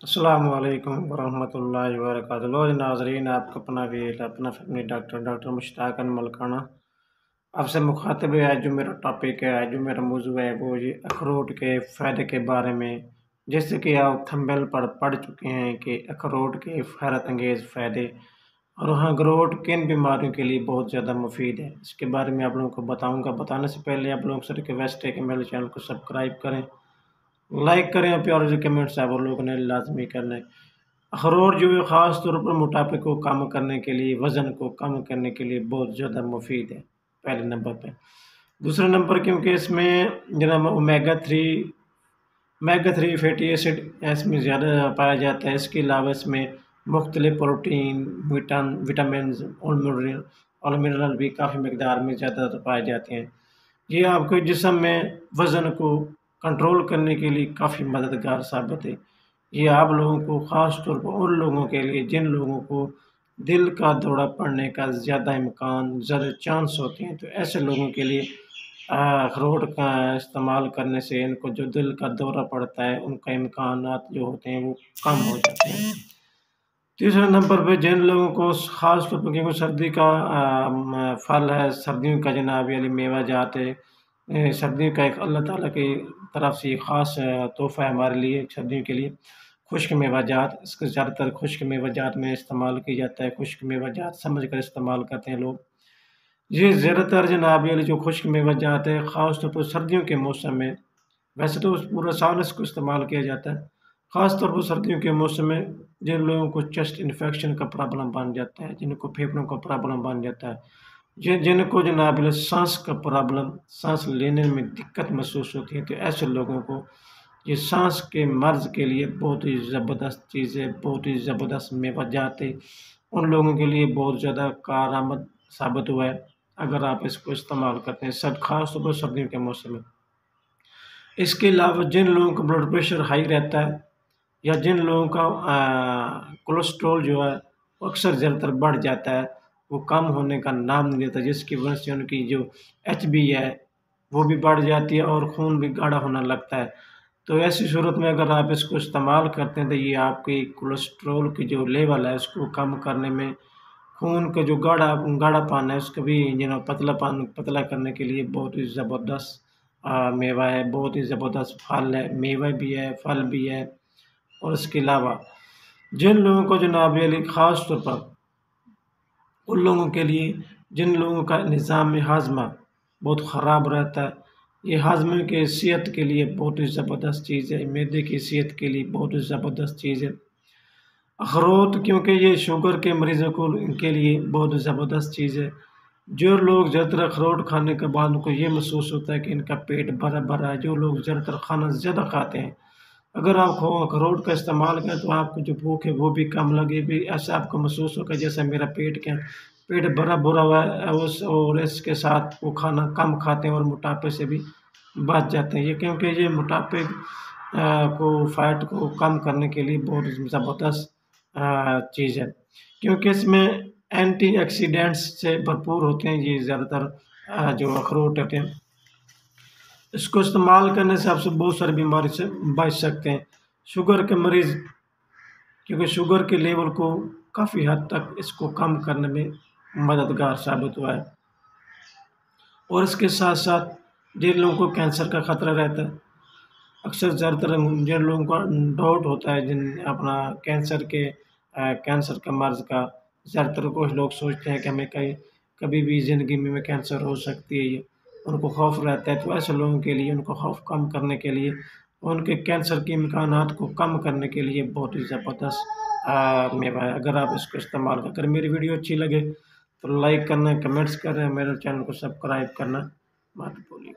السلام علیکم ورحمۃ اللہ وبرکاتہ۔ لو جی ناظرین، آپ کا اپنا ویل اپنا فیملی ڈاکٹر مشتاق ملکانہ آپ سے مخاطب ہے۔ جو میرا ٹاپک ہے، جو میرا موضوع ہے، وہ یہ اخروٹ کے فائدے کے بارے میں۔ جیسے کہ آپ تھمبنیل پر پڑھ چکے ہیں کہ اخروٹ کے حیرت انگیز فائدے، اور ہاں اخروٹ کن بیماریوں کے لیے بہت زیادہ مفید ہے، اس کے بارے میں آپ لوگوں کو بتاؤں گا۔ بتانے سے پہلے آپ لوگوں سے ریکویسٹ ہے کہ میرے چینل کو سبسکرائب کریں، لائک کریں، اور پیارے جو کمنٹس ہیں وہ لوگوں نے لازمی کرنا ہے۔ اخروٹ جو ہے خاص طور پر موٹاپے کو کم کرنے کے لیے، وزن کو کم کرنے کے لیے بہت زیادہ مفید ہے، پہلے نمبر پہ۔ دوسرے نمبر کیونکہ اس میں جناب اومیگا 3 فیٹی ایسڈ اس میں زیادہ پایا جاتا ہے۔ اس کے علاوہ اس میں مختلف پروٹین، وٹامنز اور منرل بھی کافی مقدار میں زیادہ پائے جاتے ہیں۔ یہ آپ کے جسم میں وزن کو کنٹرول کرنے کے لیے کافی مددگار ثابت ہے۔ یہ آپ لوگوں کو خاص طور پر ان لوگوں کے لیے جن لوگوں کو دل کا دورہ پڑنے کا زیادہ امکان، زیادہ چانس ہوتے ہیں، تو ایسے لوگوں کے لیے اخروٹ کا استعمال کرنے سے ان کو جو دل کا دورہ پڑتا ہے ان کا امکانات جو ہوتے ہیں وہ کم ہو جاتے ہیں۔ تیسرے نمبر پہ جن لوگوں کو خاص طور پر کیونکہ سردی کا پھل ہے، سردیوں کا جناب علی میوہ جات ہے، سردیوں کا ایک اللہ تعالیٰ کی طرف سے خاص تحفہ ہے ہمارے لیے سردیوں کے لیے، خشک میوہ جات۔ اس کو زیادہ تر خشک میوہ جات میں استعمال کیا جاتا ہے، خشک میوہ جات سمجھ کر استعمال کرتے ہیں لوگ۔ یہ زیادہ تر جناب علی جو خشک میوہ جات ہے خاص طور پر سردیوں کے موسم میں، ویسے تو پورا سال اس کو استعمال کیا جاتا ہے، خاص طور پر سردیوں کے موسم میں جن لوگوں کو چیسٹ انفیکشن کا پرابلم بن جاتا ہے، جن کو پھیپھڑوں کا پرابلم بن جاتا ہے، جن کو جناب سانس کا پرابلم، سانس لینے میں دقت محسوس ہوتی ہے، تو ایسے لوگوں کو یہ سانس کے مرض کے لیے بہت ہی زبردست چیز ہے، بہت ہی زبردست میوہ جات ہے، ان لوگوں کے لیے بہت زیادہ کارآمد ثابت ہوا ہے اگر آپ اس کو استعمال کرتے ہیں، خاص طور پر سردیوں کے موسم میں۔ اس کے علاوہ جن لوگوں کا بلڈ پریشر ہائی رہتا ہے یا جن لوگوں کا کولیسٹرول جو ہے وہ اکثر زیادہ تر بڑھ جاتا ہے، وہ کم ہونے کا نام نہیں لیتا، جس کی وجہ سے ان کی جو HB ہے وہ بھی بڑھ جاتی ہے اور خون بھی گاڑھا ہونا لگتا ہے۔ تو ایسی صورت میں اگر آپ اس کو استعمال کرتے ہیں تو یہ آپ کی کولیسٹرول کی جو لیول ہے اس کو کم کرنے میں، خون کا جو گاڑھا پان ہے اس کو بھی پتلا کرنے کے لیے بہت ہی زبردست میوہ ہے، بہت ہی زبردست پھل ہے، میوہ بھی ہے، پھل بھی ہے۔ اور اس کے علاوہ جن لوگوں کو جناب علی خاص طور پر ان لوگوں کے لیے جن لوگوں کا نظام ہاضمہ بہت خراب رہتا ہے، یہ ہاضمے کے صحت کے لیے بہت ہی زبردست چیز ہے، معدے کی صحت کے لیے بہت ہی زبردست چیز ہے اخروٹ، کیونکہ یہ شوگر کے مریضوں کے لیے بہت ہی زبردست چیز ہے۔ جو لوگ زیادہ تر اخروٹ کھانے کے بعد ان کو یہ محسوس ہوتا ہے کہ ان کا پیٹ بھرا بھرا ہے، جو لوگ زیادہ تر کھانا زیادہ کھاتے ہیں، اگر آپ اخروٹ کا استعمال کریں تو آپ کو جو بھوک ہے وہ بھی کم لگے بھی، ایسا آپ کو محسوس ہوگا جیسا میرا پیٹ بھرا بھرا ہوا ہے، اور اس کے ساتھ وہ کھانا کم کھاتے ہیں اور موٹاپے سے بھی بچ جاتے ہیں، یہ کیونکہ یہ موٹاپے کو فیٹ کو کم کرنے کے لیے بہت زبردست چیز ہے، کیونکہ اس میں اینٹی آکسیڈنٹس سے بھرپور ہوتے ہیں یہ زیادہ تر جو اخروٹ ہوتے ہیں۔ اس کو استعمال کرنے سے آپ سے بہت ساری بیماری سے بچ سکتے ہیں۔ شوگر کے مریض کیونکہ شوگر کے لیول کو کافی حد تک اس کو کم کرنے میں مددگار ثابت ہوا ہے، اور اس کے ساتھ ساتھ جن لوگوں کو کینسر کا خطرہ رہتا ہے، اکثر زیادہ تر جن لوگوں کا ڈاؤٹ ہوتا ہے اپنا کینسر کا مرض کا، زیادہ تر کچھ لوگ سوچتے ہیں کہ ہمیں کبھی بھی زندگی میں کینسر ہو سکتی ہے، یہ ان کو خوف رہتا ہے، تو ایسے لوگوں کے لیے ان کو خوف کم کرنے کے لیے، ان کے کینسر کے امکانات کو کم کرنے کے لیے بہت ہی زبردست میوہ ہے۔ اگر آپ اس کو استعمال اگر میری ویڈیو اچھی لگے تو لائک کرنا، کمنٹس کریں، میرے چینل کو سبسکرائب کرنا مت بھولیے۔